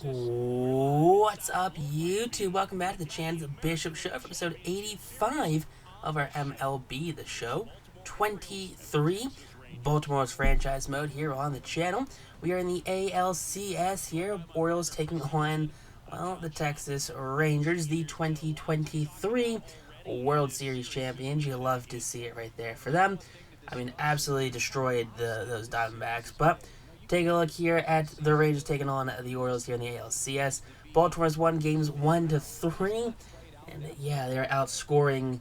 What's up, YouTube? Welcome back to the Chance Bishop Show for episode 85 of our MLB The Show 23. Baltimore's franchise mode here on the channel. We are in the ALCS here. Orioles taking on, well, the Texas Rangers, the 2023 World Series champions. You love to see it right there for them. I mean, absolutely destroyed those Diamondbacks, but take a look here at the Rangers taking on the Orioles here in the ALCS. Baltimore's won games 1-3, and yeah, they're outscoring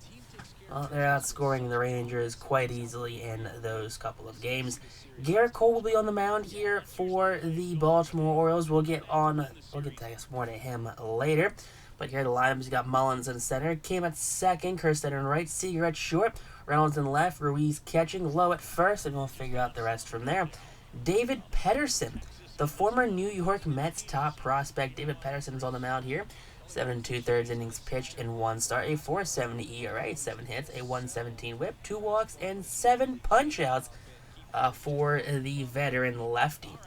the Rangers quite easily in those couple of games. Gerrit Cole will be on the mound here for the Baltimore Orioles. We'll get to, I guess, more to him later. But here are the lineups. You got Mullins in center, Kim at second, Kerstead in right, Seager at short, Reynolds in left, Ruiz catching, Lowe at first, and we'll figure out the rest from there. David Pederson, the former New York Mets top prospect. David Pederson is on the mound here. 7 2/3 innings pitched in one start, a 4.70 ERA, 7 hits, a 1.17 whip, 2 walks, and 7 punch-outs for the veteran lefty.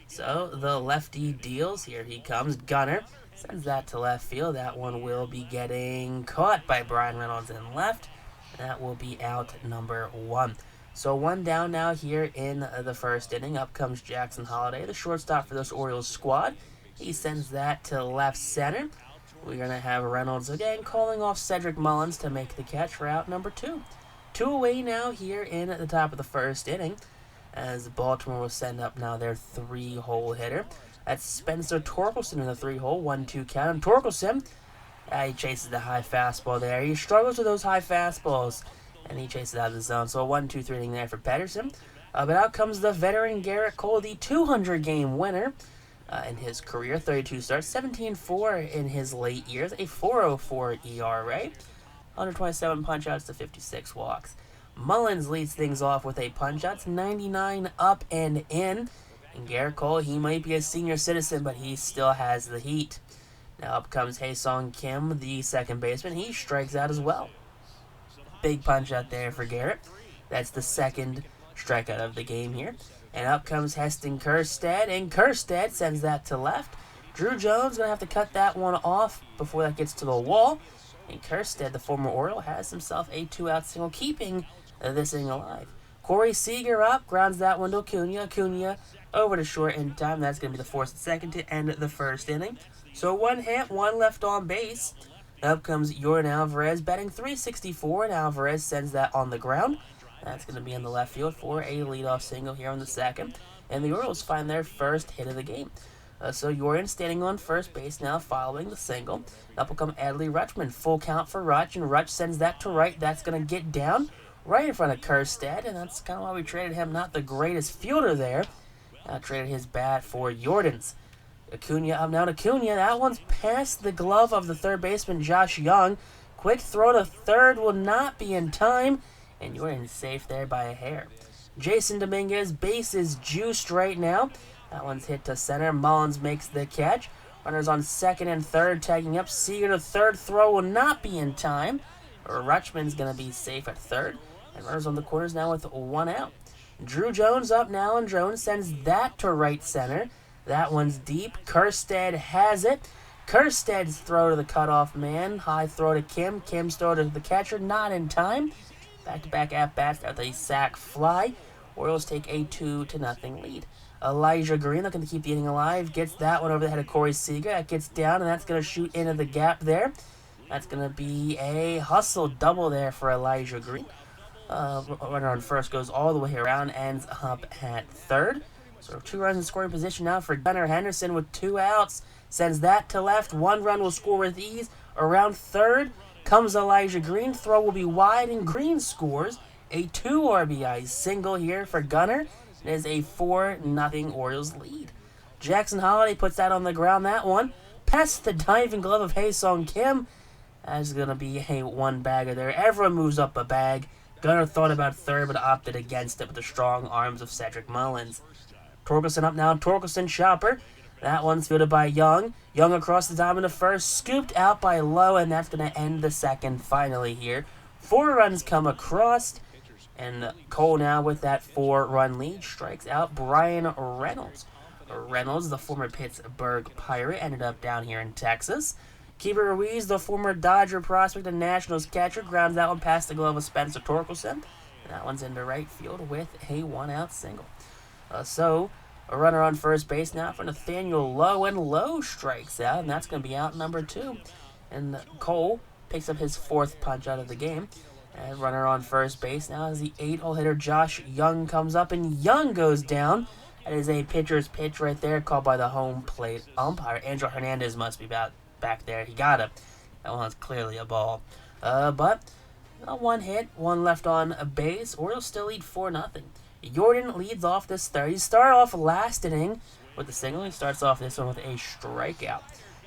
So the lefty deals. Here he comes. Gunner sends that to left field. That one will be getting caught by Brian Reynolds in left. That will be out number 1. So 1 down now here in the first inning. Up comes Jackson Holliday, the shortstop for this Orioles squad. He sends that to left center. We're going to have Reynolds again calling off Cedric Mullins to make the catch for out number 2. 2 away now here in the top of the first inning, as Baltimore will send up now their 3-hole hitter. That's Spencer Torkelson in the 3-hole, 1-2 count. And Torkelson, he chases the high fastball there. He struggles with those high fastballs, and he chases out of the zone. So a 1-2-3 inning there for Pederson. But out comes the veteran Gerrit Cole, the 200-game winner in his career. 32 starts, 17-4 in his late years, a 4.04 ERA, 127 punch-outs to 56 walks. Mullins leads things off with a punch-outs, 99 up and in. And Gerrit Cole, he might be a senior citizen, but he still has the heat. Now up comes Hae-Sung Kim, the second baseman. He strikes out as well. Big punch out there for Gerrit. That's the second strikeout of the game here. And up comes Heston Kjerstad, and Kjerstad sends that to left. Drew Jones going to have to cut that one off before that gets to the wall. And Kjerstad, the former Oriole, has himself a 2-out single, keeping this inning alive. Corey Seager up, grounds that one to Acuna. Acuna over to short in time. That's going to be the force at second to end the first inning. So 1 hit, 1 left on base. Up comes Yordan Alvarez, batting .364, and Alvarez sends that on the ground. That's going to be in the left field for a leadoff single here on the second. And the Orioles find their first hit of the game. So Yordan standing on first base now following the single. Up will come Adley Rutschman. Full count for Rutsch, and Rutsch sends that to right. That's going to get down right in front of Kjerstad, and that's kind of why we traded him. Not the greatest fielder there. Traded his bat for Yordan's. Acuna up now to Acuna. That one's past the glove of the third baseman, Josh Young. Quick throw to third will not be in time, and Yordan's safe there by a hair. Jason Dominguez, base is juiced right now. That one's hit to center. Mullins makes the catch. Runners on second and third, tagging up. Seager to third. Throw will not be in time. Rutschman's going to be safe at third. And runners on the corners now with 1 out. Drew Jones up now, and Jones sends that to right center. That one's deep. Kjerstad has it. Kjerstad's throw to the cutoff man. High throw to Kim. Kim's throw to the catcher. Not in time. Back-to-back at-bats at the sac fly. Orioles take a 2-0 lead. Elijah Green looking to keep the inning alive. Gets that one over the head of Corey Seager. That gets down, and that's going to shoot into the gap there. That's going to be a hustle double there for Elijah Green. Runner on first goes all the way around, ends up at third. So 2 runs in scoring position now for Gunnar Henderson with 2 outs. Sends that to left. 1 run will score with ease. Around third comes Elijah Green. Throw will be wide, and Green scores a 2 RBI single here for Gunnar. It is a 4-0 Orioles lead. Jackson Holliday puts that on the ground. That one past the diving glove of Hae-Sung Kim. That's going to be a 1-bagger there. Everyone moves up a bag. Gunnar thought about third, but opted against it with the strong arms of Cedric Mullins. Torkelson up now. Torkelson chopper. That one's fielded by Young. Young across the diamond to first. Scooped out by Lowe, and that's going to end the second finally here. 4 runs come across, and Cole now with that 4-run lead strikes out Brian Reynolds. Reynolds, the former Pittsburgh Pirate, ended up down here in Texas. Keeper Ruiz, the former Dodger prospect and Nationals catcher, grounds that one past the glove of Spencer Torkelson. That one's into right field with a 1-out single. So, a runner on first base now for Nathaniel Lowe, and Lowe strikes out, and that's going to be out number 2. And Cole picks up his 4th punch out of the game. And runner on first base now as the 8-hole hitter Josh Young comes up, and Young goes down. That is a pitcher's pitch right there, called by the home plate umpire. Angel Hernandez must be back there. He got it. That one was clearly a ball. But 1 hit, 1 left on a base. Orioles still lead 4-0. Jordan leads off this third. He started off last inning with the single. He starts off this one with a strikeout.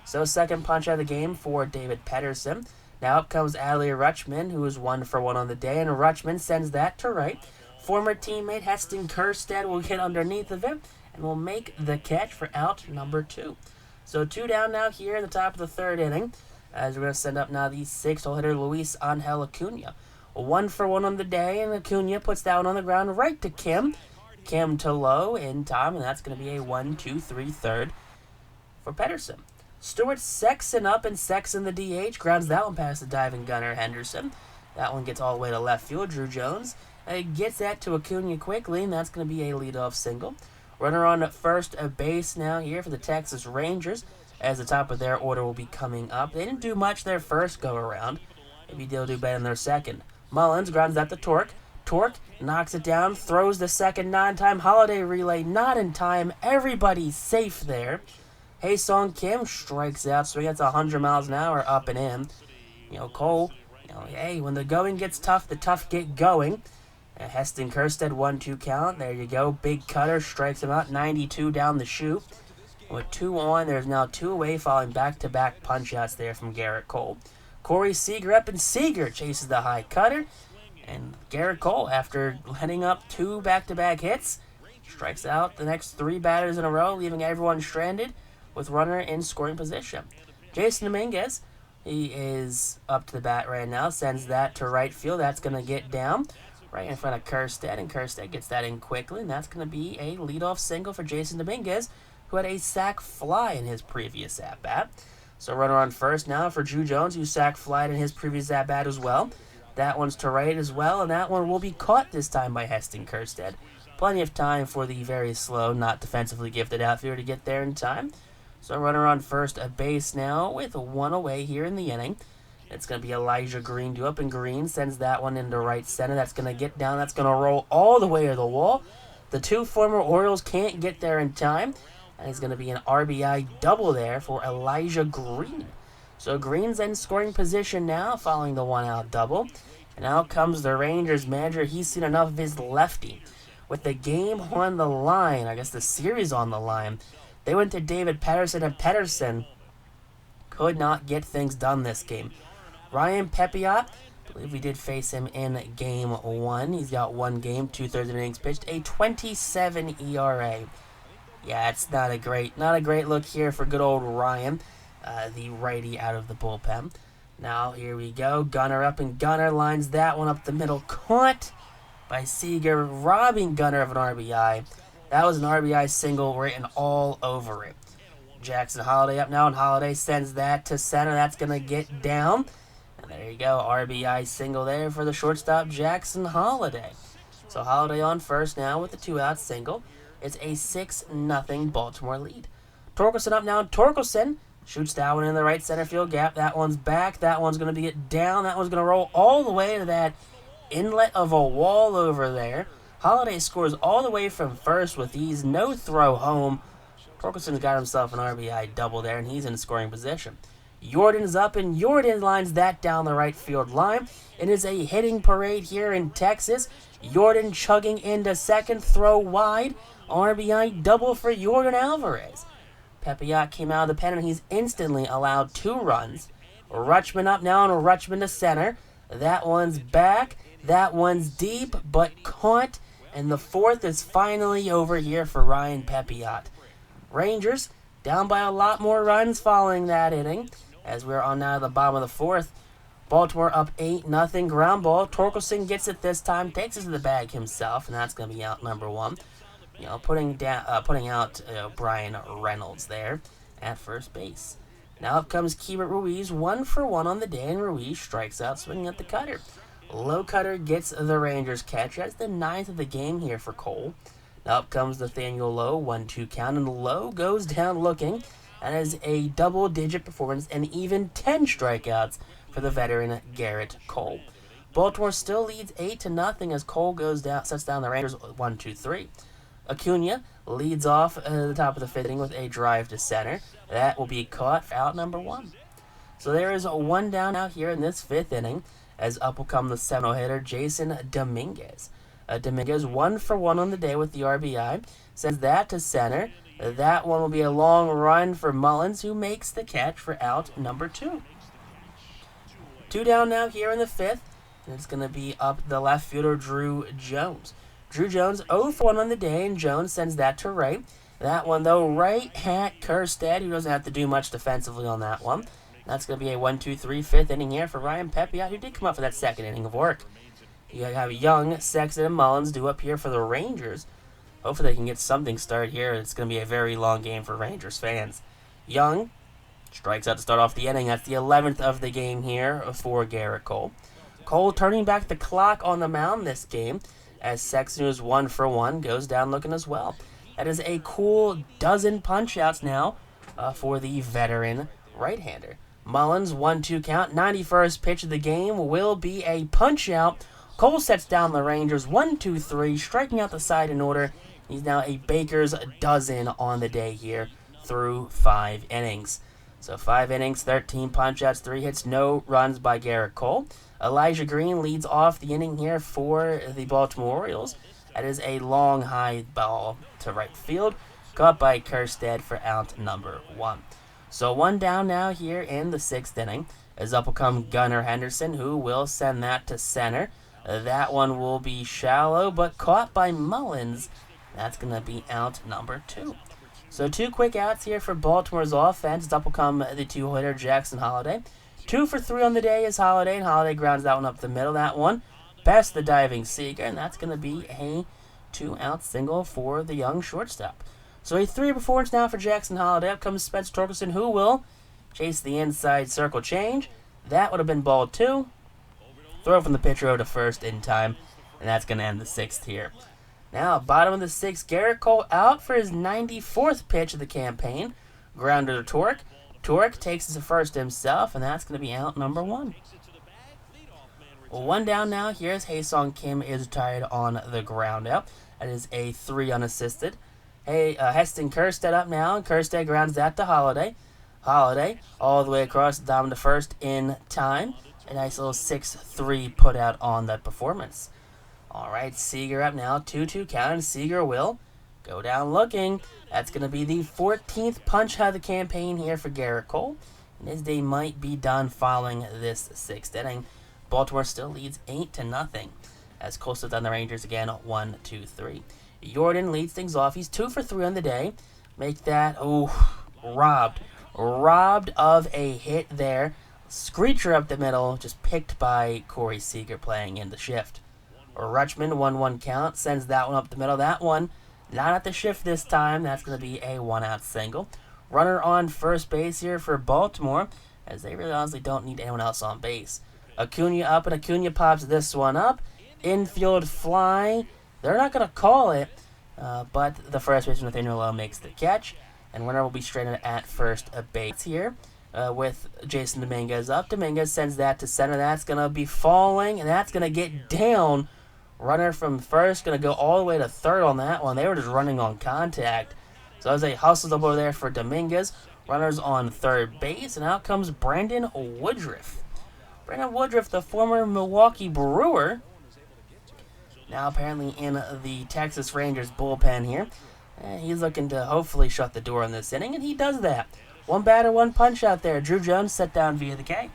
So second punch out of the game for David Pedersen. Now up comes Adley Rutschman, who is 1 for 1 on the day, and Rutschman sends that to right. Former teammate Heston Kjerstad will get underneath of it and will make the catch for out number 2. So 2 down now here in the top of the 3rd inning, as we're going to send up now the 6th-hole hitter Luis Angel Acuna. 1 for 1 on the day, and Acuna puts that one on the ground right to Kim. Kim to Lowe in time, and that's going to be a 1-2-3 third for Pedersen. Stuart Sexton up, and Sexton the DH grounds that one past the diving gunner Henderson. That one gets all the way to left field. Drew Jones gets that to Acuna quickly, and that's going to be a leadoff single. Runner on first base now here for the Texas Rangers, as the top of their order will be coming up. They didn't do much their first go-around. Maybe they'll do better in their second. Mullins grounds that to Torque. Torque knocks it down, throws the second 9-time holiday relay, not in time. Everybody's safe there. Hae-Sung Kim strikes out, so he gets 100 miles an hour up and in. Cole, hey, when the going gets tough, the tough get going. Heston Kjerstad 1-2 count. There you go. Big cutter strikes him out, 92 down the chute. With 2 on, there's now 2 away, following back-to-back punch-outs there from Gerrit Cole. Corey Seager up, and Seager chases the high cutter. And Gerrit Cole, after letting up 2 back-to-back hits, strikes out the next 3 batters in a row, leaving everyone stranded with runner in scoring position. Jason Dominguez, he is up to the bat right now, sends that to right field. That's going to get down right in front of Kjerstad, and Kjerstad gets that in quickly, and that's going to be a leadoff single for Jason Dominguez, who had a sac fly in his previous at-bat. So runner on first now for Drew Jones, who sac flied in his previous at-bat as well. That one's to right as well, and that one will be caught this time by Heston Kjerstad. Plenty of time for the very slow, not defensively gifted outfielder to get there in time. So runner on first base now with 1 away here in the inning. It's going to be Elijah Green due up, and Green sends that one into right center. That's going to get down. That's going to roll all the way to the wall. The 2 former Orioles can't get there in time. And it's going to be an RBI double there for Elijah Green. So Green's in scoring position now following the 1-out double. And out comes the Rangers manager. He's seen enough of his lefty. With the game on the line, I guess the series on the line, they went to David Pedersen, and Pedersen could not get things done this game. Ryan Pepiot, I believe we did face him in game 1. He's got 1 game, 2/3 innings pitched, a 27 ERA. Yeah, it's not a great look here for good old Ryan, the righty out of the bullpen. Now, here we go. Gunner up, and Gunner lines that one up the middle. Caught by Seager, robbing Gunner of an RBI. That was an RBI single written all over it. Jackson Holliday up now, and Holliday sends that to center. That's going to get down. And there you go. RBI single there for the shortstop, Jackson Holliday. So Holliday on first now with the 2-out single. It's a 6-0 Baltimore lead. Torkelson up now. Torkelson shoots that one in the right center field gap. That one's back. That one's going to be it down. That one's going to roll all the way to that inlet of a wall over there. Holliday scores all the way from first with ease. No throw home. Torkelson's got himself an RBI double there, and he's in scoring position. Jordan's up, and Jordan lines that down the right field line. It is a hitting parade here in Texas. Jordan chugging into second, throw wide. RBI double for Jordan Alvarez. Pepiot came out of the pen, and he's instantly allowed 2 runs. Rutschman up now, and Rutschman to center. That one's back. That one's deep, but caught. And the 4th is finally over here for Ryan Pepiot. Rangers down by a lot more runs following that inning, as we're on now to the bottom of the 4th. Baltimore up 8-0, ground ball. Torkelson gets it this time, takes it to the bag himself, and that's going to be out number 1. putting out Brian Reynolds there at first base. Now up comes Keibert Ruiz, 1-for-1 on the day, and Ruiz strikes out swinging at the cutter. Low cutter gets the Rangers catch. That's the 9th of the game here for Cole. Now up comes Nathaniel Lowe, 1-2 count, and Lowe goes down looking. That is a double-digit performance and even 10 strikeouts for the veteran Gerrit Cole. Baltimore still leads 8-0 as Cole sets down the Rangers 1-2-3. Acuna leads off the top of the 5th inning with a drive to center. That will be caught for out number 1. So there is a 1 down out here in this 5th inning as up will come the 7-0 hitter Jason Dominguez. Dominguez 1-for-1 on the day with the RBI. Sends that to center. That one will be a long run for Mullins, who makes the catch for out number 2. 2 down now here in the 5th. And it's going to be up the left fielder Drew Jones. Drew Jones 0-for-1 on the day, and Jones sends that to right. That one, though, right at Kjerstad, who doesn't have to do much defensively on that one. That's going to be a 1-2-3 5th inning here for Ryan Pepiot, who did come up for that 2nd inning of work. You have Young, Sexton, and Mullins due up here for the Rangers. Hopefully they can get something started here. It's going to be a very long game for Rangers fans. Young strikes out to start off the inning. That's the 11th of the game here for Gerrit Cole. Cole turning back the clock on the mound this game as Sexton, who's 1-for-1, goes down looking as well. That is a cool dozen punch-outs now for the veteran right-hander. Mullins, 1-2 count, 91st pitch of the game will be a punch-out. Cole sets down the Rangers 1-2-3, striking out the side in order. He's now a baker's dozen on the day here through 5 innings. So 5 innings, 13 punch-outs, 3 hits, no runs by Gerrit Cole. Elijah Green leads off the inning here for the Baltimore Orioles. That is a long, high ball to right field, caught by Kjerstad for out number 1. So 1 down now here in the 6th inning. As up will come Gunnar Henderson, who will send that to center. That one will be shallow, but caught by Mullins. That's going to be out number 2. So 2 quick outs here for Baltimore's offense. Up will come the 2-hitter Jackson Holliday. 2 for 3 on the day is Holliday, and Holliday grounds that one up the middle. That one past the diving Seager, and that's going to be a 2-out single for the young shortstop. So a 3 performance now for Jackson Holliday. Up comes Spencer Torkelson, who will chase the inside circle change. That would have been ball 2. Throw from the pitcher over to first in time, and that's going to end the 6th here. Now, bottom of the 6th, Gerrit Cole out for his 94th pitch of the campaign. Grounder to Torque. Torque takes it to first himself, and that's going to be out number 1. 1 down now. Here's Haesung Kim is retired on the ground out. That is a 3 unassisted. Heston Kjerstad up now, and Kjerstad grounds that to Holliday. Holliday all the way across the diamond to first in time. A nice little 6-3 put out on that performance. All right, Seager up now, 2-2 count, and Seager will go down looking. That's going to be the 14th punch out of the campaign here for Gerrit Cole. And his day might be done following this 6th inning. Baltimore still leads 8-0 as Cole sets down the Rangers again, 1-2-3. Jordan leads things off. He's 2 for 3 on the day. Make that, robbed of a hit there. Screecher up the middle, just picked by Corey Seager playing in the shift. Rutschman, 1-1 count, sends that one up the middle. That one, not at the shift this time. That's going to be a 1-out single. Runner on first base here for Baltimore, as they really honestly don't need anyone else on base. Acuna up, and Acuna pops this one up. Infield fly. They're not going to call it, but the first baseman Nathaniel Lowe makes the catch, and runner will be stranded at first base here. With Jason Dominguez up. Dominguez sends that to center. That's going to be falling, and that's going to get down. Runner from first going to go all the way to third on that one. They were just running on contact. So as they hustled up over there for Dominguez, runners on third base, and out comes Brandon Woodruff. Brandon Woodruff, the former Milwaukee Brewer, now apparently in the Texas Rangers bullpen here. He's looking to hopefully shut the door on this inning, and he does that. 1 batter, 1 punch out there. Drew Jones set down via the K.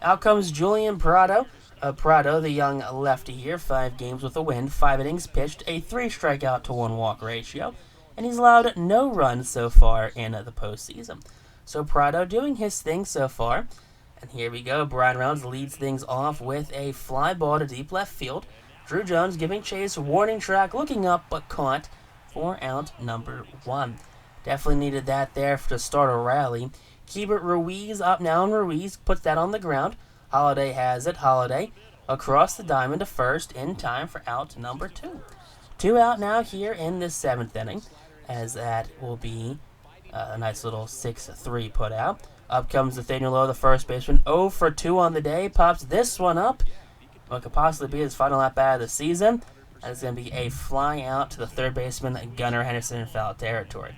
Out comes Julian Prado. Prado, the young lefty here, 5 games with a win, 5 innings pitched, a 3 strikeout to 1 walk ratio, and he's allowed no runs so far in the postseason. So Prado doing his thing so far. And here we go. Brian Reynolds leads things off with a fly ball to deep left field. Drew Jones giving chase, warning track, looking up, but caught for out number 1. Definitely needed that there to start a rally. Keibert Ruiz up now, and Ruiz puts that on the ground. Holiday has it. Holiday across the diamond to first in time for out number 2. 2 out now here in this 7th inning, as that will be a nice little 6-3 put out. Up comes Nathaniel Lowe, the first baseman. 0 for 2 on the day. Pops this one up. What could possibly be his final at bat of the season. And it's going to be a fly out to the third baseman, Gunnar Henderson, in foul territory.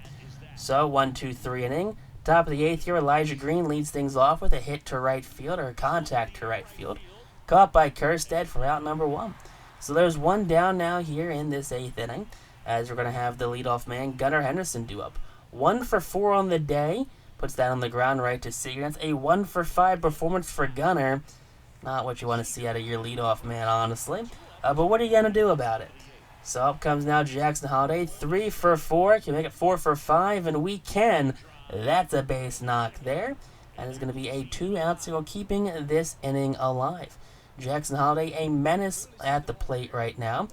So, 1-2-3 inning. Top of the 8th here, Elijah Green leads things off with a hit to right field, or a contact to right field. Caught by Kerstead for out number 1. So there's 1 down now here in this 8th inning, as we're going to have the leadoff man, Gunnar Henderson, due up. 1 for 4 on the day. Puts that on the ground right to Seager. That's a 1 for 5 performance for Gunnar. Not what you want to see out of your leadoff man, honestly. But what are you going to do about it? So up comes now Jackson Holiday. 3 for 4. Can we make it 4 for 5? And we can. That's a base knock there. And it's going to be a 2-out single, keeping this inning alive. Jackson Holiday, a menace at the plate right now.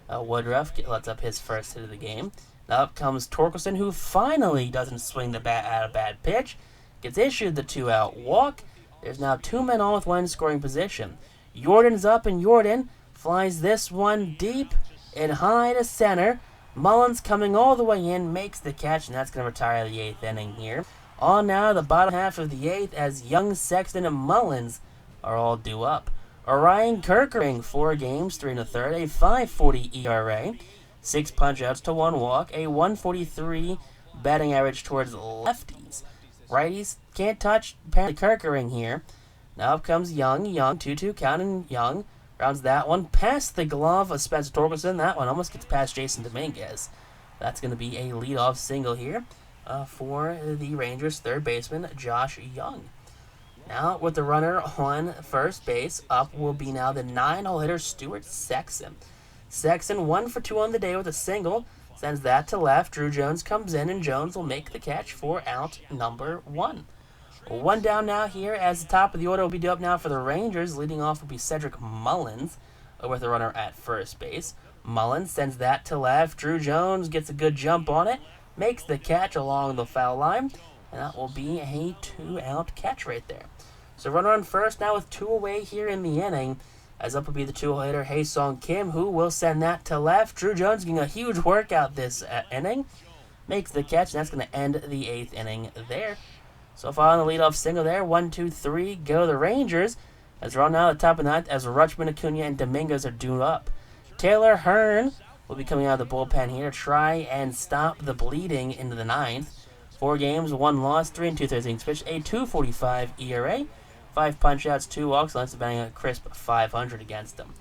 Woodruff lets up his first hit of the game. Now up comes Torkelson, who finally doesn't swing the bat at a bad pitch. Gets issued the 2-out walk. There's now 2 men on with 1 in scoring position. Jordan's up, and Jordan flies this one deep and high to center. Mullins coming all the way in, makes the catch, and that's going to retire the 8th inning here. On now the bottom half of the 8th, as Young, Sexton, and Mullins are all due up. Orion Kerkering, 4 games, 3 1/3, a 5.40 ERA. 6 punch-outs to 1 walk, a 143 batting average towards lefties. Righties can't touch apparently Kerkering here. Now up comes Young. 2-2 count, and Young rounds that one past the glove of Spencer Torkelson. That one almost gets past Jason Dominguez. That's going to be a leadoff single here for the Rangers' third baseman, Josh Young. Now with the runner on first base, up will be now the 9-hole hitter, Stuart Sexton. Sexton 1 for 2 on the day with a single. Sends that to left. Drew Jones comes in, and Jones will make the catch for out number 1. 1 down now here, as the top of the order will be due up now for the Rangers. Leading off will be Cedric Mullins with the runner at first base. Mullins sends that to left. Drew Jones gets a good jump on it. Makes the catch along the foul line. And that will be a 2-out catch right there. So runner on first now with 2 away here in the inning. As up will be the 2-hole hitter, Hae-Sung Kim, who will send that to left. Drew Jones getting a huge workout this inning. Makes the catch, and that's going to end the 8th inning there. So following the leadoff single there, 1-2-3, go the Rangers. As we're on now at the top of the 9th, as Rutschman, Acuna, and Dominguez are due up. Taylor Hearn will be coming out of the bullpen here to try and stop the bleeding into the 9th. 4 games, 1 loss, 3 2/3 innings pitched, a 2.45 ERA. 5 punch-outs, 2 walks, Lance batting a crisp 500 against them.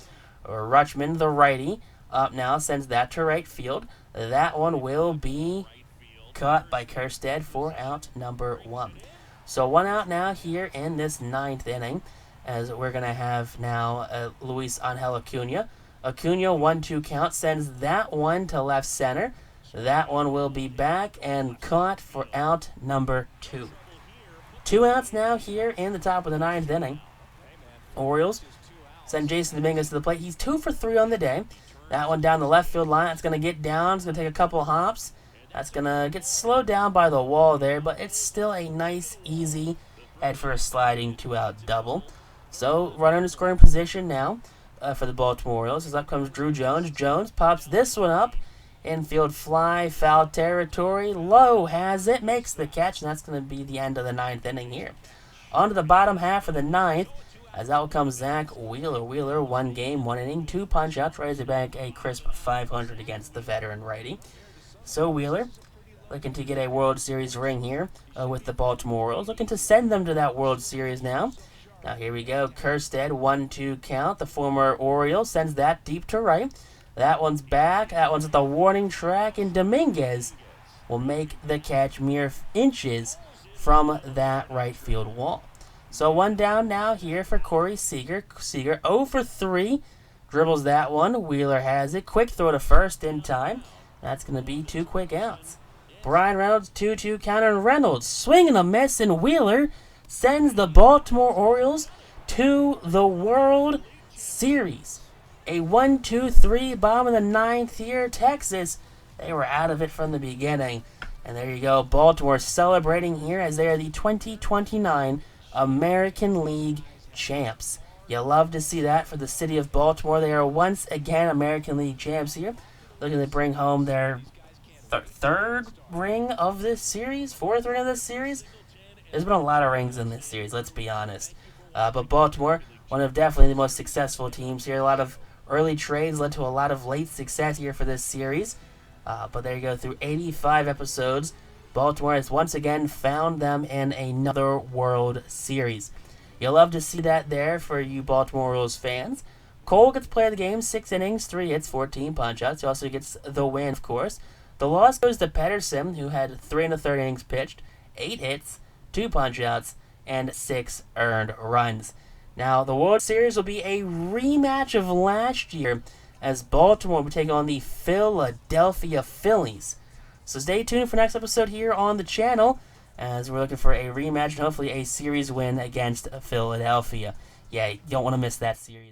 Rutschman, the righty, up now, sends that to right field. That one will be caught by Kerstead for out number 1. So 1 out now here in this 9th inning, as we're going to have now Luis Angel Acuna. Acuna, 1-2 count, sends that one to left center. That one will be back and caught for out number 2. 2 outs now here in the top of the 9th inning. Orioles send Jason Dominguez to the plate. He's 2 for 3 on the day. That one down the left field line. It's going to get down. It's going to take a couple hops. That's going to get slowed down by the wall there, but it's still a nice, easy head for a sliding 2-out double. So runner in scoring position now for the Baltimore Orioles. As up comes Drew Jones. Jones pops this one up. Infield fly, foul territory. Lowe has it, makes the catch, and that's going to be the end of the 9th inning here. On to the bottom half of the 9th, as out comes Zach Wheeler. Wheeler, 1 game, 1 inning, 2 punch-outs, ready to bank a crisp 500 against the veteran righty. So Wheeler, looking to get a World Series ring here with the Baltimore Orioles, looking to send them to that World Series now. Now here we go, Kerstead, 1-2 count. The former Oriole sends that deep to right. That one's back. That one's at the warning track. And Dominguez will make the catch mere inches from that right field wall. So 1 down now here for Corey Seager. Seager 0 for 3. Dribbles that one. Wheeler has it. Quick throw to first in time. That's going to be 2 quick outs. Brian Reynolds, 2-2 counter. And Reynolds swinging a miss. And Wheeler sends the Baltimore Orioles to the World Series. A 1-2-3 bomb in the ninth here. Texas, they were out of it from the beginning. And there you go. Baltimore celebrating here as they are the 2029 American League champs. You love to see that for the city of Baltimore. They are once again American League champs here. Looking to bring home their third ring of this series, fourth ring of this series. There's been a lot of rings in this series, let's be honest. But Baltimore, one of definitely the most successful teams here. A lot of early trades led to a lot of late success here for this series. But there you go, through 85 episodes, Baltimore has once again found them in another World Series. You'll love to see that there for you Baltimore Orioles fans. Cole gets to play the game, 6 innings, 3 hits, 14 punch-outs. He also gets the win, of course. The loss goes to Pedersen, who had 3 1/3 innings pitched, 8 hits, 2 punch-outs, and 6 earned runs. Now, the World Series will be a rematch of last year, as Baltimore will be taking on the Philadelphia Phillies. So stay tuned for next episode here on the channel, as we're looking for a rematch and hopefully a series win against Philadelphia. Yeah, you don't want to miss that series.